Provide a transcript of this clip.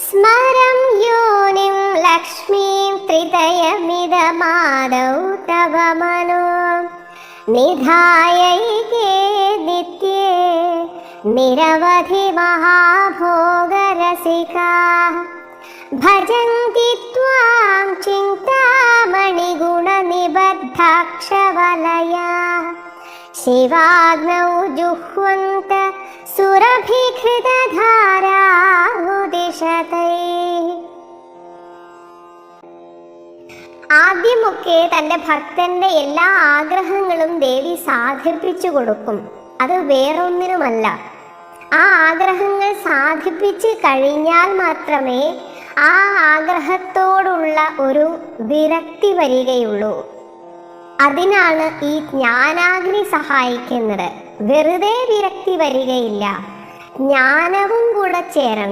സ്മരം യോനിം ലക്ഷ്മീം ത്രിതയമിതമാദൗ തവ മനോ നിധായൈകേ നിത്യേ നിരവധി മഹാഭോഗരസികാ ഭജന്തി ത്വാം ചിന്താമണിഗുണനിബദ്ധാക്ഷവലയാ ശിവാഗ്നൗ ജുഹ്വന്ത സുരഭിഘൃതധാരാദിശതൈ. ആദ്യമൊക്കെ തൻ്റെ ഭക്തന്റെ എല്ലാ ആഗ്രഹങ്ങളും ദേവി സാധിപ്പിച്ചു കൊടുക്കും. അത് വേറൊന്നിനുമല്ല, ആ ആഗ്രഹങ്ങൾ സാധിപ്പിച്ച് കഴിഞ്ഞാൽ മാത്രമേ ആ ആഗ്രഹത്തോടുള്ള ഒരു വിരക്തി വരികയുള്ളൂ. അതിനാണ് ഈ ജ്ഞാനാഗ്നി സഹായിക്കുന്നത്. വെറുതെ വിരക്തി വരികയില്ല, ജ്ഞാനവും കൂടെ ചേരണം.